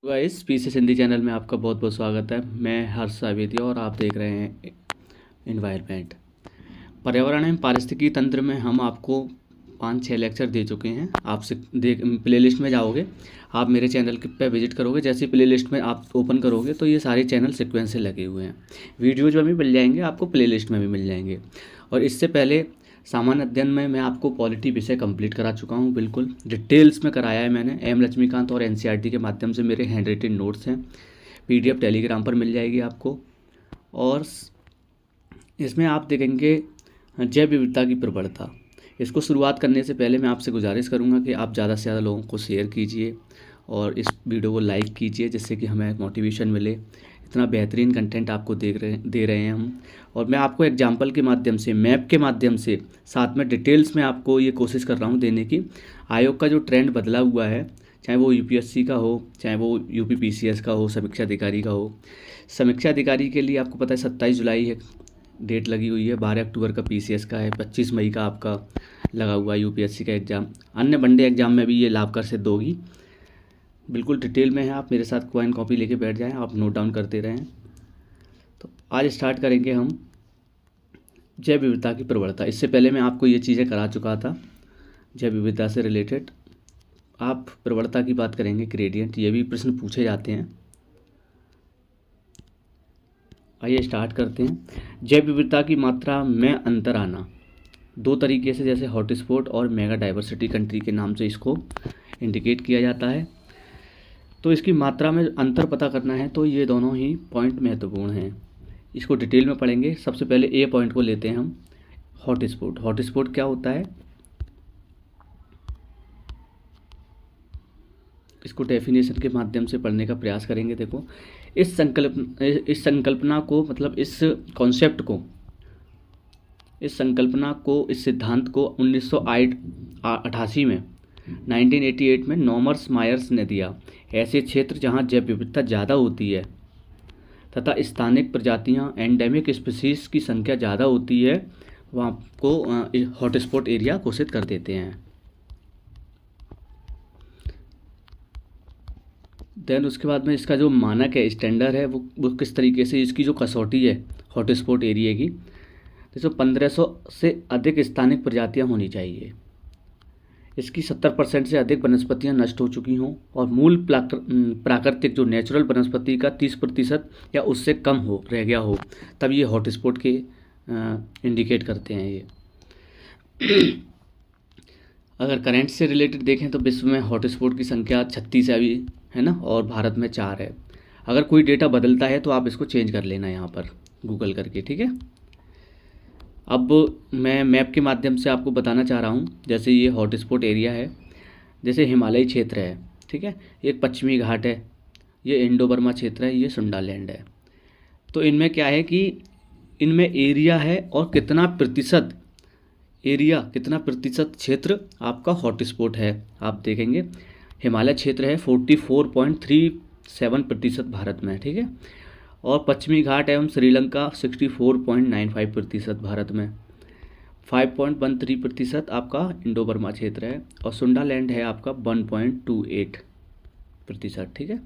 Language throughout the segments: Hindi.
गाइस पीसीएस हिंदी चैनल में आपका बहुत बहुत स्वागत है। मैं हर्ष सावेदिया और आप देख रहे हैं इन्वायरमेंट। पर्यावरण एवं पारिस्थितिकी तंत्र में हम आपको 5-6 लेक्चर दे चुके हैं। आपसे देख प्लेलिस्ट में जाओगे, आप मेरे चैनल पे विजिट करोगे, जैसे प्लेलिस्ट में आप ओपन करोगे तो ये सारे चैनल सीक्वेंस से लगे हुए हैं। वीडियोज में भी मिल जाएंगे, आपको प्लेलिस्ट में भी मिल जाएंगे। और इससे पहले सामान्य अध्ययन में मैं आपको पॉलिटी विषय कंप्लीट करा चुका हूँ, बिल्कुल डिटेल्स में कराया है मैंने। एम लक्ष्मीकांत और एनसीईआरटी के माध्यम से मेरे हैंड रिटन नोट्स हैं, पीडीएफ टेलीग्राम पर मिल जाएगी आपको। और इसमें आप देखेंगे जैव विविधता की प्रवणता। इसको शुरुआत करने से पहले मैं आपसे गुजारिश करूंगा कि आप ज़्यादा से ज़्यादा लोगों को शेयर कीजिए और इस वीडियो को लाइक कीजिए, जिससे कि हमें मोटिवेशन मिले। इतना बेहतरीन कंटेंट आपको दे रहे हैं हम। और मैं आपको एग्जाम्पल के माध्यम से, मैप के माध्यम से, साथ में डिटेल्स में आपको ये कोशिश कर रहा हूँ देने की। आयोग का जो ट्रेंड बदला हुआ है, चाहे वो यूपीएससी का हो, चाहे वो यूपी पीसीएस का हो, समीक्षा अधिकारी का हो। समीक्षा अधिकारी के लिए आपको पता है 27 जुलाई है डेट लगी हुई है, 12 अक्टूबर का पीसीएस का है, 25 मई का आपका लगा हुआ है यूपीएससी का एग्ज़ाम। अन्य वनडे एग्ज़ाम में भी ये लाभकर सिद्ध होगी। बिल्कुल डिटेल में है, आप मेरे साथ कॉइन कॉपी लेके बैठ जाएं, आप नोट डाउन करते रहें। तो आज स्टार्ट करेंगे हम जैव विविधता की प्रवणता। इससे पहले मैं आपको ये चीज़ें करा चुका था जैव विविधता से रिलेटेड। आप प्रवणता की बात करेंगे, ग्रेडियंट, ये भी प्रश्न पूछे जाते हैं। आइए स्टार्ट करते हैं। जैव विविधता की मात्रा में अंतर आना दो तरीके से, जैसे हॉटस्पॉट और मेगा डाइवर्सिटी कंट्री के नाम से इसको इंडिकेट किया जाता है। तो इसकी मात्रा में अंतर पता करना है तो ये दोनों ही पॉइंट महत्वपूर्ण हैं। इसको डिटेल में पढ़ेंगे। सबसे पहले ए पॉइंट को लेते हैं हम, हॉटस्पॉट। हॉटस्पॉट क्या होता है, इसको डेफिनेशन के माध्यम से पढ़ने का प्रयास करेंगे। देखो, इस संकल्पना को, मतलब इस कॉन्सेप्ट को, इस संकल्पना को, इस सिद्धांत को 1988 में 1988 में नॉर्मन मायर्स ने दिया। ऐसे क्षेत्र जहां जैव विविधता ज़्यादा होती है तथा स्थानिक प्रजातियां, एंडेमिक स्पीसीज की संख्या ज़्यादा होती है, वहाँ को हॉटस्पॉट एरिया घोषित कर देते हैं। देन उसके बाद में इसका जो मानक है, स्टैंडर्ड है, वो किस तरीके से, इसकी जो कसौटी है हॉटस्पॉट एरिया की, जैसे 1500 से अधिक स्थानिक प्रजातियां होनी चाहिए। इसकी 70% से अधिक वनस्पतियां नष्ट हो चुकी हों और मूल प्राकृतिक जो नेचुरल वनस्पति का 30% या उससे कम हो रह गया हो, तब ये हॉटस्पॉट के इंडिकेट करते हैं ये। अगर करंट से रिलेटेड देखें तो विश्व में हॉटस्पॉट की संख्या 36 है अभी, है ना, और भारत में 4 है। अगर कोई डेटा बदलता है तो आप इसको चेंज कर लेना यहाँ पर गूगल करके, ठीक है। अब मैं मैप के माध्यम से आपको बताना चाह रहा हूँ। जैसे ये हॉटस्पॉट एरिया है, जैसे हिमालयी क्षेत्र है, ठीक है, एक पश्चिमी घाट है, ये इंडो बर्मा क्षेत्र है, ये सुंडालैंड है। तो इनमें क्या है कि इनमें एरिया है और कितना प्रतिशत क्षेत्र आपका हॉटस्पॉट है, आप देखेंगे। हिमालय क्षेत्र है 44.37% भारत में, ठीक है। और पश्चिमी घाट एवं श्रीलंका 64.95% भारत में, 5.13% आपका इंडो बर्मा क्षेत्र है, और सुंडालैंड है आपका 1.28%, ठीक है।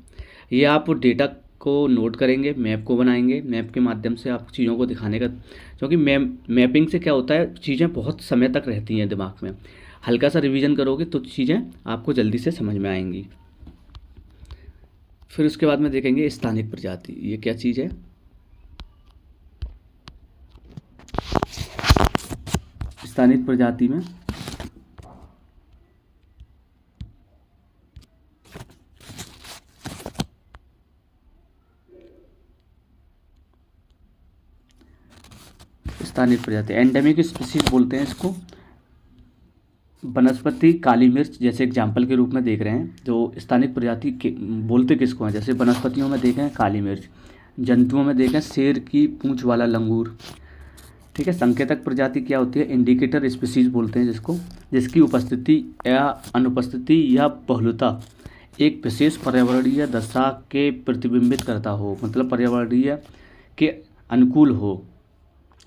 ये आप डेटा को नोट करेंगे, मैप को बनाएंगे। मैप के माध्यम से आप चीज़ों को दिखाने का, क्योंकि मैपिंग से क्या होता है, चीज़ें बहुत समय तक रहती हैं दिमाग में। हल्का सा रिवीजन करोगे तो चीज़ें आपको जल्दी से समझ में आएंगी। फिर उसके बाद में देखेंगे स्थानिक प्रजाति, ये क्या चीज़ है। स्थानिक प्रजाति में स्थानिक प्रजाति, एंडेमिक स्पीसीज बोलते हैं इसको। वनस्पति काली मिर्च जैसे एग्जाम्पल के रूप में देख रहे हैं। जो स्थानिक प्रजाति के बोलते किसको हैं, जैसे वनस्पतियों में देखें काली मिर्च, जंतुओं में देखें शेर की पूंछ वाला लंगूर, ठीक है। संकेतक प्रजाति क्या होती है, इंडिकेटर स्पीसीज बोलते हैं जिसको, जिसकी उपस्थिति या अनुपस्थिति या बहुलता एक विशेष पर्यावरणीय दशा के प्रतिबिंबित करता हो, मतलब पर्यावरणीय के अनुकूल हो।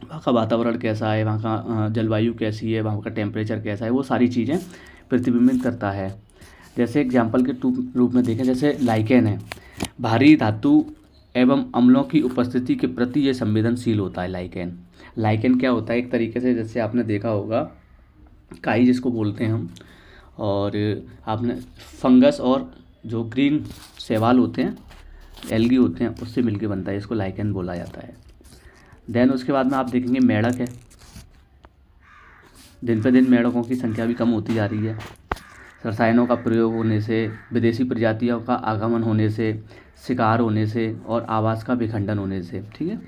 वहाँ का वातावरण कैसा है, वहाँ का जलवायु कैसी है, वहाँ का टेम्परेचर कैसा है, वो सारी चीज़ें प्रतिबिंबित करता है। जैसे एग्जाम्पल के रूप में देखें, जैसे लाइकेन है, भारी धातु एवं अम्लों की उपस्थिति के प्रति ये संवेदनशील होता है। लाइकेन लाइकेन क्या होता है, एक तरीके से जैसे आपने देखा होगा काई जिसको बोलते हैं हम, और आपने फंगस और जो ग्रीन शैवाल होते हैं, एल्गी होते हैं, उससे मिलके बनता है, इसको लाइकेन बोला जाता है। देन उसके बाद में आप देखेंगे मेढक है, दिन पे दिन मेढकों की संख्या भी कम होती जा रही है, रसायनों का प्रयोग होने से, विदेशी प्रजातियों का आगमन होने से, शिकार होने से और आवास का विखंडन होने से। ठीक है,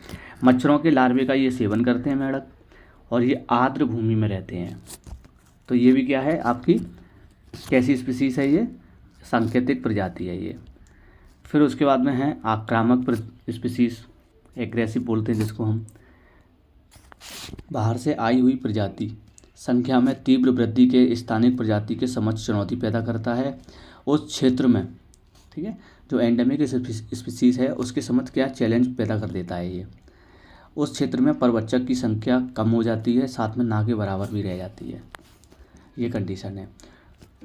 मच्छरों के लार्वे का ये सेवन करते हैं मेढक, और ये आर्द्र भूमि में रहते हैं। तो ये भी क्या है आपकी, कैसी स्पीसीज है ये, सांकेतिक प्रजाति है ये। फिर उसके बाद में है आक्रामक स्पीसीज, एग्रेसिव बोलते हैं जिसको हम, बाहर से आई हुई प्रजाति, संख्या में तीव्र वृद्धि के स्थानिक प्रजाति के समक्ष चुनौती पैदा करता है उस क्षेत्र में। ठीक है, जो एंडेमिक स्पीसीज है उसके समक्ष क्या चैलेंज पैदा कर देता है ये, उस क्षेत्र में परवच्चक की संख्या कम हो जाती है, साथ में ना के बराबर भी रह जाती है, ये कंडीशन है।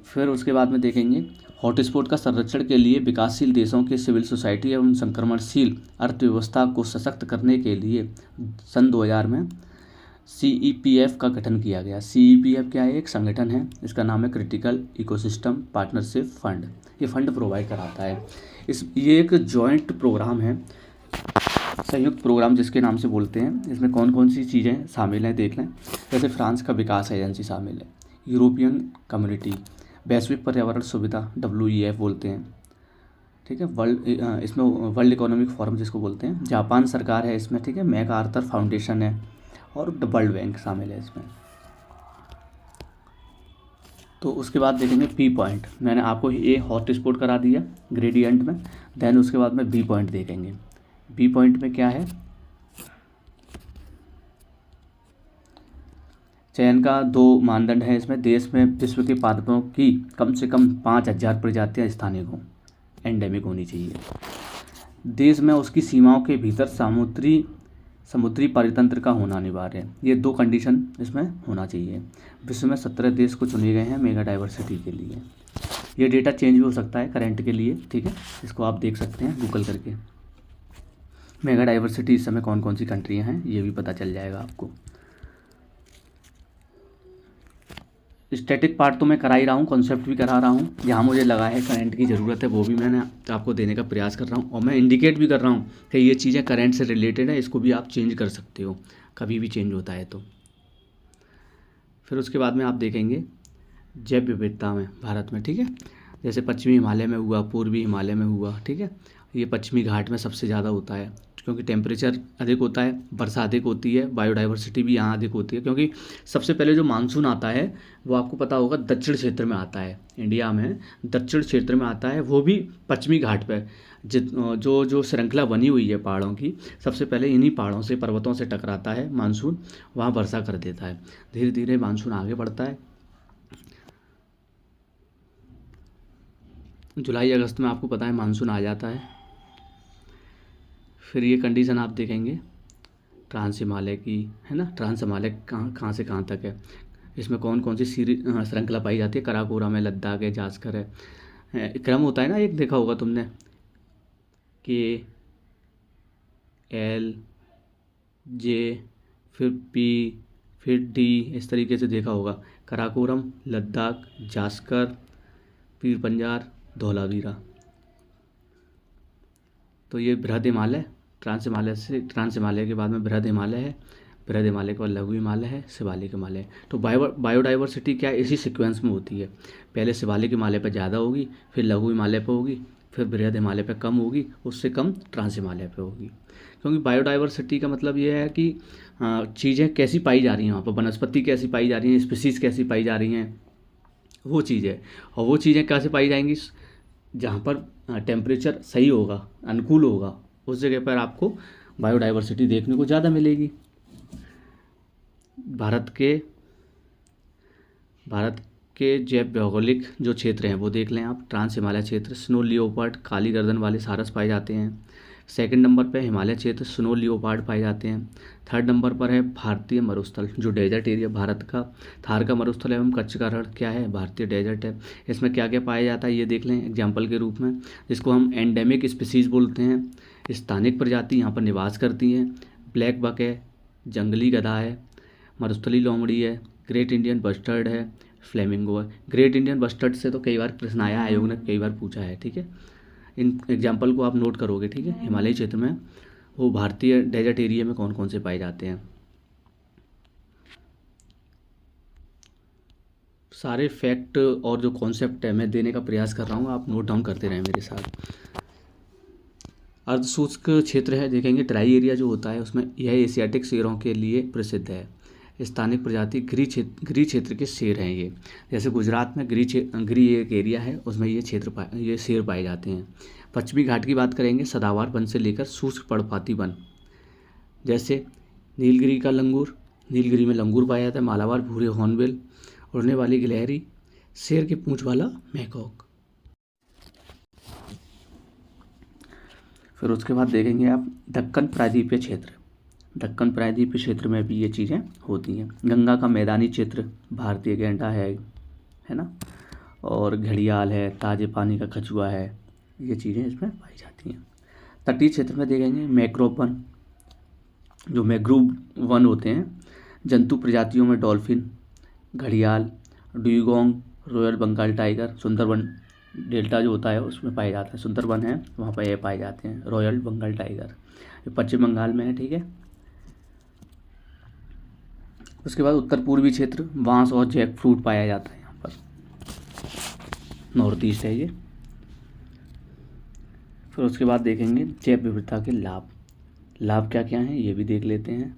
फिर उसके बाद में देखेंगे हॉटस्पॉट का संरक्षण के लिए विकासशील देशों के सिविल सोसाइटी एवं संक्रमणशील अर्थव्यवस्था को सशक्त करने के लिए सन 2000 में CEPF का गठन किया गया। CEPF क्या है, एक संगठन है, इसका नाम है क्रिटिकल इकोसिस्टम पार्टनरशिप फंड। ये फंड प्रोवाइड कराता है ये एक जॉइंट प्रोग्राम है, संयुक्त प्रोग्राम जिसके नाम से बोलते हैं। इसमें कौन कौन सी चीज़ें शामिल हैं देख लें। जैसे फ्रांस का विकास एजेंसी शामिल है, यूरोपियन कम्युनिटी, वैश्विक पर्यावरण सुविधा WEF बोलते हैं। ठीक है, इसमें वर्ल्ड इकोनॉमिक फोरम जिसको बोलते हैं, जापान सरकार है इसमें। ठीक है, मैकआर्थर फाउंडेशन है और वर्ल्ड बैंक शामिल है इसमें। तो उसके बाद देखेंगे पी पॉइंट, मैंने आपको ये हॉटस्पॉट करा दिया ग्रेडियंट में। देन उसके बाद में बी पॉइंट देखेंगे। बी पॉइंट में क्या है, चयन का 2 मानदंड है इसमें। देश में विश्व के पादपों की कम से कम 5000 प्रजातियाँ स्थानिक हों, एंडेमिक होनी चाहिए। देश में उसकी सीमाओं के भीतर समुद्री परितंत्र का होना अनिवार्य है। ये 2 कंडीशन इसमें होना चाहिए। विश्व में 17 देश को चुने गए हैं मेगा डाइवर्सिटी के लिए। ये डेटा चेंज भी हो सकता है करंट के लिए। ठीक है, इसको आप देख सकते हैं गूगल करके। मेगा डाइवर्सिटी इस समय कौन कौन सी कंट्रियाँ हैं ये भी पता चल जाएगा आपको। स्टैटिक पार्ट तो मैं करा ही रहा हूँ, कॉन्सेप्ट भी करा रहा हूँ। जहाँ मुझे लगा है करंट की ज़रूरत है वो भी मैंने आपको देने का प्रयास कर रहा हूँ, और मैं इंडिकेट भी कर रहा हूँ कि ये चीज़ें करंट से रिलेटेड है, इसको भी आप चेंज कर सकते हो, कभी भी चेंज होता है तो। फिर उसके बाद में आप देखेंगे जैव विविधता में भारत में। ठीक है, जैसे पश्चिमी हिमालय में हुआ, पूर्वी हिमालय में हुआ। ठीक है, ये पश्चिमी घाट में सबसे ज़्यादा होता है क्योंकि टेम्परेचर अधिक होता है, वर्षा अधिक होती है, बायोडाइवर्सिटी भी यहाँ अधिक होती है। क्योंकि सबसे पहले जो मानसून आता है वो आपको पता होगा दक्षिण क्षेत्र में आता है, इंडिया में दक्षिण क्षेत्र में आता है, वो भी पश्चिमी घाट पर। जो श्रृंखला बनी हुई है पहाड़ों की, सबसे पहले इन्हीं पहाड़ों से, पर्वतों से टकराता है मानसून, वहाँ वर्षा कर देता है। धीरे धीरे मानसून आगे बढ़ता है। जुलाई अगस्त में आपको पता है मानसून आ जाता है। फिर ये कंडीशन आप देखेंगे ट्रांस हिमालय की, है ना। ट्रांस हिमालय कहाँ से कहाँ तक है, इसमें कौन कौन सी श्रृंखला पाई जाती है। कराकोरम है, लद्दाख है, जास्कर है। क्रम होता है ना, एक देखा होगा तुमने कि L J फिर P फिर D, इस तरीके से देखा होगा। कराकोरम, लद्दाख, जास्कर, पीर पंजार, धौलावीरा। तो ये बृहद हिमालय, ट्रांस हिमालय के बाद में बृहद हिमालय है, बृहद हिमालय के बाद लघु हिमालय है, शिवालिक हिमालय। तो बायोडाइवर्सिटी क्या है, इसी सीक्वेंस में होती है। पहले शिवालिक हिमालय पर ज़्यादा होगी, फिर लघु हिमालय पर होगी, फिर बृहद हिमालय पर कम होगी, उससे कम ट्रांस हिमालय पर होगी। क्योंकि बायोडाइवर्सिटी का मतलब ये है कि चीज़ें कैसी पाई जा रही हैं वहाँ पर, वनस्पति कैसी पाई जा रही हैं, स्पीसीज़ कैसी पाई जा रही हैं, वो चीज़ है। और वो चीज़ें कैसे पाई जाएंगी, जहाँ पर टेम्परेचर सही होगा, अनुकूल होगा, उस जगह पर आपको बायोडाइवर्सिटी देखने को ज़्यादा मिलेगी। भारत के जैव भौगोलिक जो क्षेत्र हैं वो देख लें आप। ट्रांस हिमालय क्षेत्र, स्नो लियोपर्ड, काली गर्दन वाले सारस पाए जाते हैं। सेकंड नंबर पे हिमालय क्षेत्र, स्नो लियोपार्ड पाए जाते हैं। थर्ड नंबर पर है भारतीय मरुस्थल, जो डेजर्ट एरिया भारत का, थार का मरुस्थल एवं कच्छ का रण क्या है, भारतीय डेजर्ट है। इसमें क्या क्या पाया जाता है ये देख लें एग्जाम्पल के रूप में, जिसको हम एंडेमिक स्पीसीज बोलते हैं, स्थानिक प्रजाति यहाँ पर निवास करती हैं। ब्लैक बक है, जंगली गधा है, मरुस्थली लोमड़ी है, ग्रेट इंडियन बस्टर्ड है, फ्लेमिंगो है। ग्रेट इंडियन बस्टर्ड से तो कई बार प्रश्न आया, आयोग ने कई बार पूछा है, ठीक है। इन एग्जाम्पल को आप नोट करोगे, ठीक है। हिमालय क्षेत्र में वो भारतीय डेजर्ट एरिया में कौन कौन से पाए जाते हैं। सारे फैक्ट और जो कॉन्सेप्ट है मैं देने का प्रयास कर रहा हूँ, आप नोट डाउन करते रहें मेरे साथ। अर्धशुष्क क्षेत्र है, देखेंगे ड्राई एरिया जो होता है उसमें यह एशियाटिक शेरों के लिए प्रसिद्ध है। स्थानिक प्रजाति गिरी क्षेत्र के शेर हैं ये, जैसे गुजरात में गिरी एक एरिया है, उसमें ये शेर पाए जाते हैं। पश्चिमी घाट की बात करेंगे, सदाबहार वन से लेकर शुष्क पर्णपाती वन, जैसे नीलगिरी का लंगूर, नीलगिरी में लंगूर पाया जाता है। मालाबार भूरे हॉर्नबिल, उड़ने वाली गिलहरी, शेर के पूंछ वाला मैकॉक। फिर उसके बाद देखेंगे आप दक्कन प्रायद्वीपीय क्षेत्र, दक्कन प्रायद्वीपीय क्षेत्र में भी ये चीज़ें होती हैं। गंगा का मैदानी क्षेत्र, भारतीय गैंडा है ना, और घड़ियाल है, ताजे पानी का कछुआ है, ये चीज़ें इसमें पाई जाती हैं। तटीय क्षेत्र में देखेंगे मैंग्रोव वन, जो मैंग्रोव वन होते हैं, जंतु प्रजातियों में डॉल्फिन, घड़ियाल, dugong, royal Bengal tiger, Sundarban delta जो होता है उसमें पाए जाते हैं, सुंदरबन है वहाँ पर ये पाए जाते हैं, रॉयल बंगाल टाइगर, ये पश्चिम बंगाल में है, ठीक है। उसके बाद उत्तर पूर्वी क्षेत्र, बांस और जैक फ्रूट पाया जाता है यहाँ पर, नॉर्थ ईस्ट है ये। फिर उसके बाद देखेंगे जैव विविधता के लाभ, लाभ क्या क्या हैं ये भी देख लेते हैं।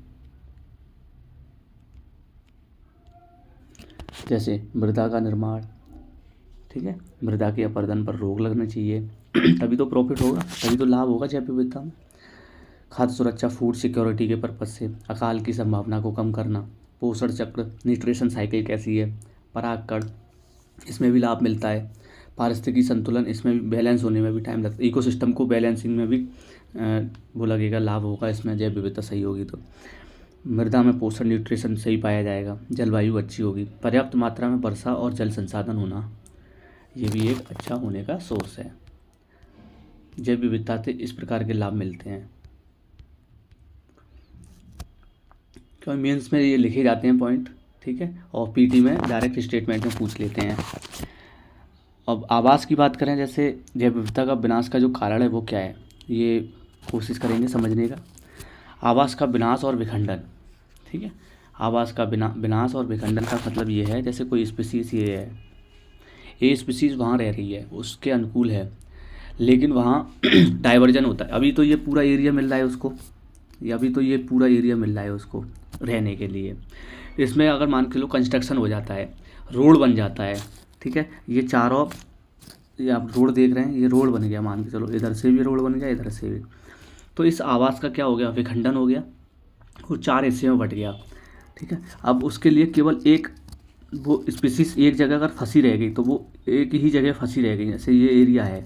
जैसे मृदा का निर्माण, ठीक है, मृदा के अपरदन पर रोक लगना चाहिए तभी तो प्रॉफिट होगा, तभी तो लाभ होगा जैव विविधता में। खाद्य सुरक्षा, फूड सिक्योरिटी के पर्पज से, अकाल की संभावना को कम करना, पोषण चक्र, न्यूट्रिशन साइकिल कैसी है, परागकण, इसमें भी लाभ मिलता है। पारिस्थितिकी संतुलन, इसमें भी बैलेंस होने में भी टाइम लगता है, इकोसिस्टम को बैलेंसिंग में भी वो लगेगा, लाभ होगा इसमें, जैव विविधता सही होगी तो। मृदा में पोषण, न्यूट्रिशन सही पाया जाएगा, जलवायु अच्छी होगी, पर्याप्त मात्रा में वर्षा और जल संसाधन होना, ये भी एक अच्छा होने का सोर्स है। जैव विविधता से इस प्रकार के लाभ मिलते हैं, क्योंकि मेंस में ये लिखे जाते हैं पॉइंट, ठीक है, और पीटी में डायरेक्ट स्टेटमेंट में पूछ लेते हैं। अब आवास की बात करें, जैसे जैव विविधता का विनाश का जो कारण है वो क्या है, ये कोशिश करेंगे समझने का। आवास का विनाश और विखंडन, ठीक है, आवास का विनाश और विखंडन का मतलब ये है, जैसे कोई स्पीसीज ये स्पीसीज वहाँ रह रही है, उसके अनुकूल है, लेकिन वहाँ डाइवर्जन होता है। अभी तो ये पूरा एरिया मिल रहा है उसको, रहने के लिए। इसमें अगर मान के लो कंस्ट्रक्शन हो जाता है, रोड बन जाता है, ठीक है, ये चारों, ये आप रोड देख रहे हैं, ये रोड बन गया, मान के चलो इधर से भी रोड बन गया, इधर से भी, तो इस आवास का क्या हो गया, विखंडन हो गया, वो 4 हिस्से में बट गया, ठीक है। अब उसके लिए केवल एक वो स्पीसीज एक जगह अगर फंसी रह गई तो वो एक ही जगह फंसी रह गई, जैसे ये एरिया है,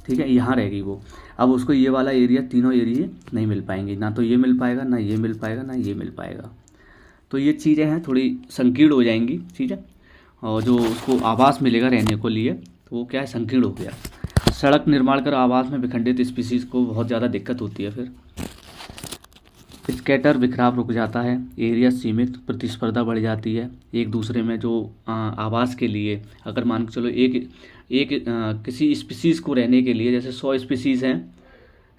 ठीक है, यहाँ रहेगी वो। अब उसको ये वाला एरिया, तीनों एरिया नहीं मिल पाएंगे, ना तो ये मिल पाएगा, ना ये मिल पाएगा, ना ये मिल पाएगा, तो ये चीज़ें हैं थोड़ी संकीर्ण हो जाएंगी चीज़ें, और जो उसको आवास मिलेगा रहने को लिए तो वो क्या है, संकीर्ण हो गया। सड़क निर्माण कर आवास में विखंडित स्पीसीज को बहुत ज़्यादा दिक्कत होती है। फिर स्कैटर, बिखराव रुक जाता है, एरिया सीमित, प्रतिस्पर्धा बढ़ जाती है एक दूसरे में। जो आवास के लिए अगर मान के चलो एक किसी स्पीसीज़ को रहने के लिए, जैसे 100 स्पीसीज़ हैं,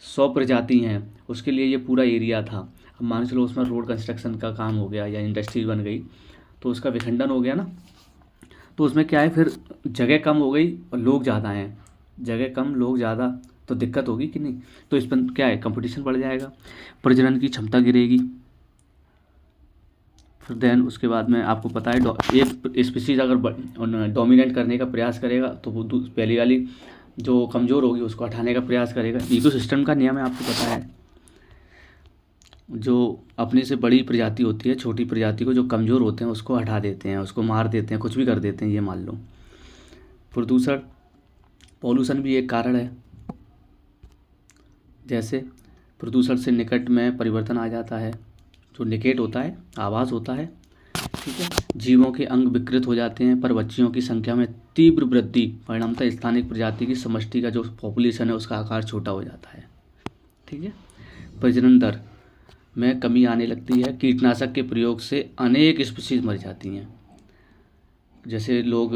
100 प्रजाति हैं, उसके लिए ये पूरा एरिया था, अब मान के चलो उसमें रोड कंस्ट्रक्शन का काम हो गया या इंडस्ट्री बन गई तो उसका विखंडन हो गया ना, तो उसमें क्या है, फिर जगह कम हो गई और लोग ज़्यादा हैं, जगह कम लोग ज़्यादा तो दिक्कत होगी कि नहीं, तो इस पर क्या है, कंपटीशन बढ़ जाएगा, प्रजनन की क्षमता गिरेगी। फिर देन उसके बाद में आपको पता है एक स्पीसीज अगर डोमिनेट करने का प्रयास करेगा तो वो पहली वाली जो कमज़ोर होगी उसको हटाने का प्रयास करेगा। इकोसिस्टम का नियम है, आपको पता है, जो अपने से बड़ी प्रजाति होती है, छोटी प्रजाति को जो कमज़ोर होते हैं उसको हटा देते हैं, उसको मार देते हैं, कुछ भी कर देते हैं, ये मान लो। प्रदूषण, पॉल्यूशन भी एक कारण है, जैसे प्रदूषण से निकट में परिवर्तन आ जाता है, जो निकेट होता है आवाज़ होता है, ठीक है। जीवों के अंग विकृत हो जाते हैं, परभक्षियों की संख्या में तीव्र वृद्धि, परिणामतः स्थानिक प्रजाति की समष्टि का जो पॉपुलेशन है उसका आकार छोटा हो जाता है, ठीक है। प्रजनन दर में कमी आने लगती है, कीटनाशक के प्रयोग से अनेक स्पीशीज मर जाती हैं। जैसे लोग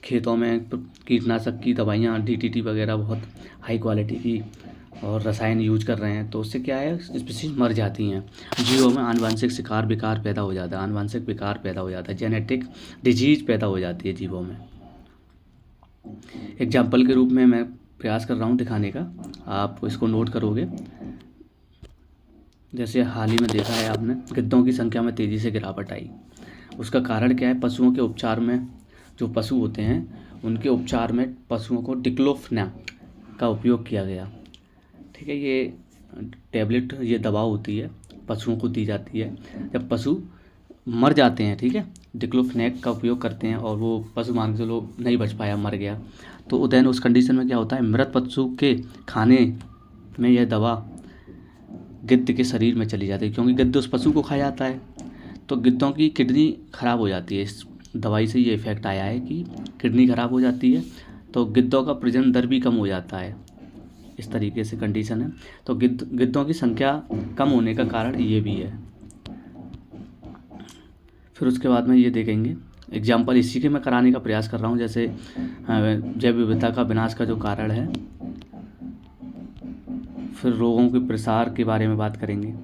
खेतों में कीटनाशक की दवाइयाँ DDT वगैरह बहुत हाई क्वालिटी की और रसायन यूज कर रहे हैं, तो उससे क्या है स्पीशीज मर जाती हैं। जीवों में आनुवंशिक शिकार विकार पैदा हो जाता है, आनुवंशिक विकार पैदा हो जाता है, जेनेटिक डिजीज पैदा हो जाती है जीवों में। एग्जाम्पल के रूप में मैं प्रयास कर रहा हूँ दिखाने का, आप इसको नोट करोगे। जैसे हाल ही में देखा है आपने, गिद्धों की संख्या में तेज़ी से गिरावट आई। उसका कारण क्या है? पशुओं के उपचार में, जो पशु होते हैं उनके उपचार में पशुओं को डिक्लोफेनाक का उपयोग किया गया, ठीक है। ये टैबलेट, ये दवा होती है, पशुओं को दी जाती है जब पशु मर जाते हैं, ठीक है। डिक्लोफेनाक का उपयोग करते हैं और वो पशु मान के चलो नहीं बच पाया, मर गया, तो देन उस कंडीशन में क्या होता है, मृत पशु के खाने में यह दवा गिद्ध के शरीर में चली जाती है, क्योंकि गिद्ध उस पशु को खा जाता है, तो गिद्धों की किडनी खराब हो जाती है। इस दवाई से ये इफ़ेक्ट आया है कि किडनी खराब हो जाती है, तो गिद्धों का प्रजनन दर भी कम हो जाता है। इस तरीके से कंडीशन है, तो गिद्धों की संख्या कम होने का कारण ये भी है। फिर उसके बाद में ये देखेंगे एग्जाम्पल, इसी के मैं कराने का प्रयास कर रहा हूँ। जैसे जैव विविधता का विनाश का जो कारण है, फिर रोगों के प्रसार के बारे में बात करेंगे।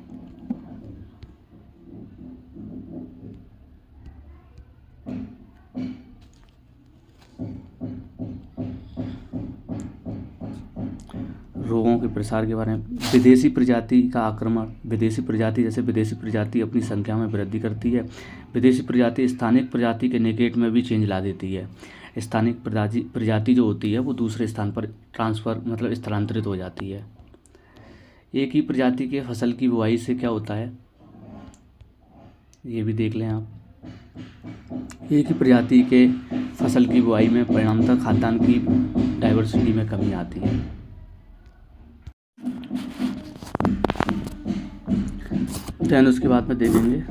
रोगों के प्रसार के बारे में, विदेशी प्रजाति का आक्रमण। विदेशी प्रजाति, जैसे विदेशी प्रजाति अपनी संख्या में वृद्धि करती है। विदेशी प्रजाति स्थानिक प्रजाति के निकट में भी चेंज ला देती है। स्थानिक प्रजाति जो होती है वो दूसरे स्थान पर ट्रांसफ़र मतलब स्थानांतरित हो जाती है। एक ही प्रजाति के फसल की बुवाई से क्या होता है, ये भी देख लें आप। एक ही प्रजाति के फसल की बुवाई में परिणामतः खाद्यान्न की डाइवर्सिटी में कमी आती है। दैन उसके बाद में देखेंगे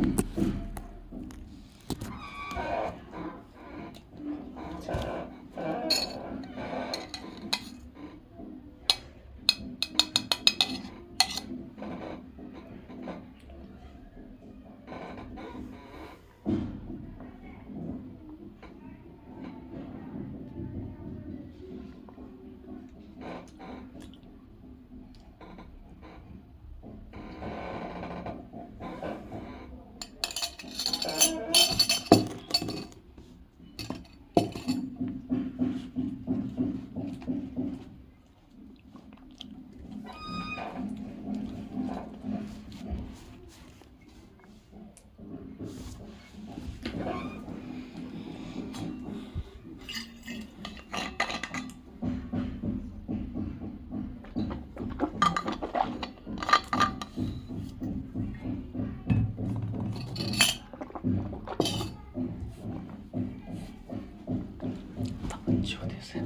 छोटे से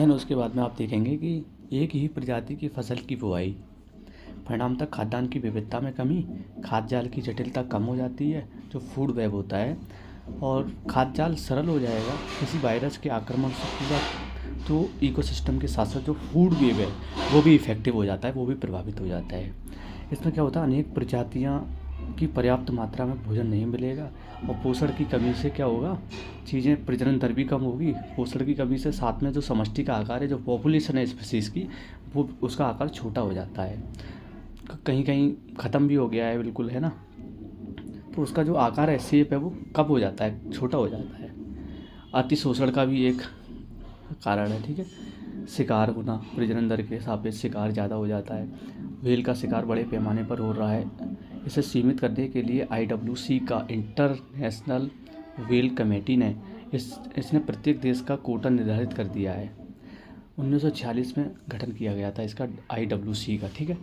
देन उसके बाद में आप देखेंगे कि एक ही प्रजाति की फसल की बुआई, परिणामतः खाद्यान्न की विविधता में कमी, खाद्य जाल की जटिलता कम हो जाती है जो फूड वेब होता है, और खाद्य जाल सरल हो जाएगा किसी वायरस के आक्रमण से पूरा, तो इकोसिस्टम के साथ साथ जो फूड वेब है वो भी इफेक्टिव हो जाता है, वो भी प्रभावित हो जाता है। इसमें क्या होता है, अनेक प्रजातियाँ की पर्याप्त मात्रा में भोजन नहीं मिलेगा, और पोषण की कमी से क्या होगा, चीज़ें प्रजनन दर भी कम होगी। पोषण की कमी से साथ में जो समष्टि का आकार है, जो पॉपुलेशन है स्पीसीज़ की, वो उसका आकार छोटा हो जाता है, कहीं कहीं ख़त्म भी हो गया है बिल्कुल, है ना। तो उसका जो आकार है, शेप है, वो कम हो जाता है, छोटा हो जाता है। अतिशोषण का भी एक कारण है, ठीक है। शिकार होना, प्रजनन दर के सापेक्ष शिकार ज़्यादा हो जाता है। व्हेल का शिकार बड़े पैमाने पर हो रहा है। इसे सीमित करने के लिए IWC का इंटरनेशनल व्हेल कमेटी ने इसने प्रत्येक देश का कोटा निर्धारित कर दिया है। 1946 में गठन किया गया था इसका, IWC का, ठीक है।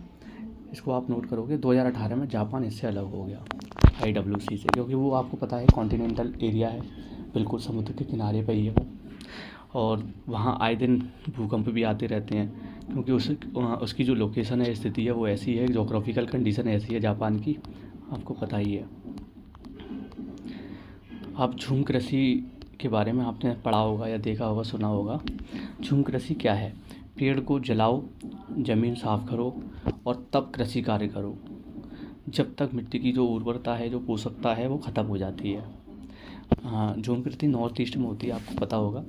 इसको आप नोट करोगे। 2018 में जापान इससे अलग हो गया IWC से, क्योंकि वो आपको पता है कॉन्टिनेंटल एरिया है, बिल्कुल समुद्र के किनारे पर ही है वो, और वहाँ आए दिन भूकंप भी आते रहते हैं, क्योंकि उसकी जो लोकेशन है, स्थिति है, वो ऐसी है, जोग्राफिकल कंडीशन ऐसी है जापान की, आपको पता ही है। आप झूम कृषि के बारे में आपने पढ़ा होगा या देखा होगा, सुना होगा। झूम कृषि क्या है? पेड़ को जलाओ, ज़मीन साफ करो और तब कृषि कार्य करो, जब तक मिट्टी की जो उर्वरता है, जो पोषकता है, वो ख़त्म हो जाती है। हाँ, झूम कृषि नॉर्थ ईस्ट में होती है, आपको पता होगा।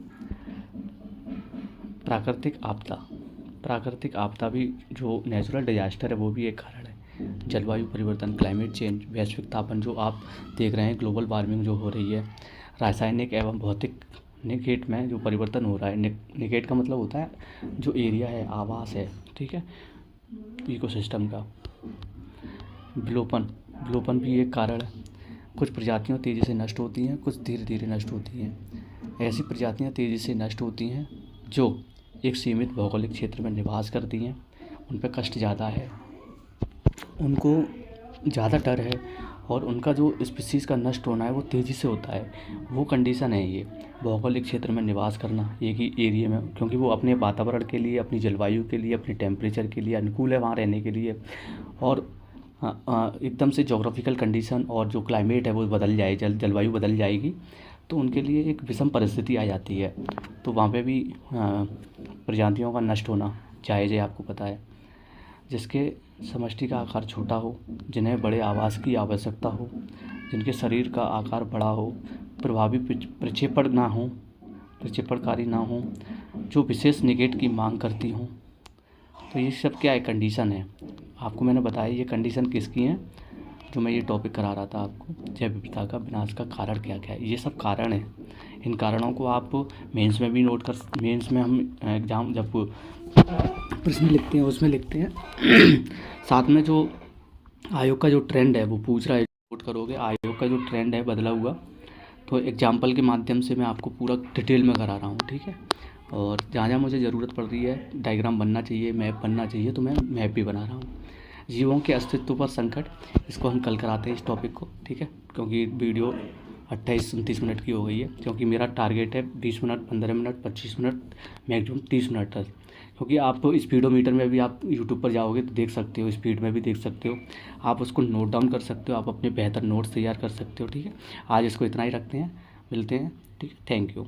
प्राकृतिक आपदा भी, जो नेचुरल डिजास्टर है, वो भी एक कारण है। जलवायु परिवर्तन, क्लाइमेट चेंज, वैश्विक तापन जो आप देख रहे हैं, ग्लोबल वार्मिंग जो हो रही है, रासायनिक एवं भौतिक निकेट में जो परिवर्तन हो रहा है। निकेट का मतलब होता है जो एरिया है, आवास है, ठीक है, इकोसिस्टम का। विलोपन भी एक कारण है। कुछ प्रजातियाँ तेज़ी से नष्ट होती हैं, कुछ धीरे धीरे नष्ट होती हैं। ऐसी प्रजातियाँ तेज़ी से नष्ट होती हैं जो एक सीमित भौगोलिक क्षेत्र में निवास करती हैं, उन पर कष्ट ज़्यादा है, उनको ज़्यादा डर है, और उनका जो स्पीसीज़ का नष्ट होना है वो तेज़ी से होता है। वो कंडीशन है ये, भौगोलिक क्षेत्र में निवास करना एक ही एरिया में, क्योंकि वो अपने वातावरण के लिए, अपनी जलवायु के लिए, अपने टेम्परेचर के लिए अनुकूल है वहाँ रहने के लिए, और एकदम से जोग्राफिकल कंडीशन और जो क्लाइमेट है वो बदल जाए, जलवायु बदल जाएगी, तो उनके लिए एक विषम परिस्थिति आ जाती है। तो वहाँ पे भी प्रजातियों का नष्ट होना जायज़ है, आपको पता है। जिसके समष्टि का आकार छोटा हो, जिन्हें बड़े आवास की आवश्यकता हो, जिनके शरीर का आकार बड़ा हो, प्रभावी प्रक्षेपणकारी ना हो, जो विशेष निकेट की मांग करती हों। तो ये सब क्या है, कंडीशन है। आपको मैंने बताया ये कंडीशन किसकी है, जो मैं ये टॉपिक करा रहा था आपको, जैव विविधता का विनाश का कारण क्या क्या है। ये सब कारण है। इन कारणों को आप मेंस में भी नोट कर, मेंस में हम एग्ज़ाम जब प्रश्न लिखते हैं उसमें लिखते हैं। साथ में जो आयोग का जो ट्रेंड है वो पूछ रहा है, नोट करोगे आयोग का जो ट्रेंड है बदला हुआ, तो एग्जाम्पल के माध्यम से मैं आपको पूरा डिटेल में करा रहा हूँ, ठीक है। और जहाँ जहाँ मुझे ज़रूरत पड़ रही है, डायग्राम बनना चाहिए, मैप बनना चाहिए, तो मैं मैप भी बना रहा हूँ। जीवों के अस्तित्व पर संकट, इसको हम कल कराते हैं इस टॉपिक को, ठीक है, क्योंकि वीडियो 28-29 मिनट की हो गई है, क्योंकि मेरा टारगेट है 20 minute, 15 minute, 25 minute, maximum 30 minute तक। क्योंकि आप स्पीडोमीटर में भी आप यूट्यूब पर जाओगे तो देख सकते हो, स्पीड में भी देख सकते हो, आप उसको नोट डाउन कर सकते हो, आप अपने बेहतर नोट्स तैयार कर सकते हो, ठीक है। आज इसको इतना ही रखते हैं, मिलते हैं, ठीक है, थैंक यू।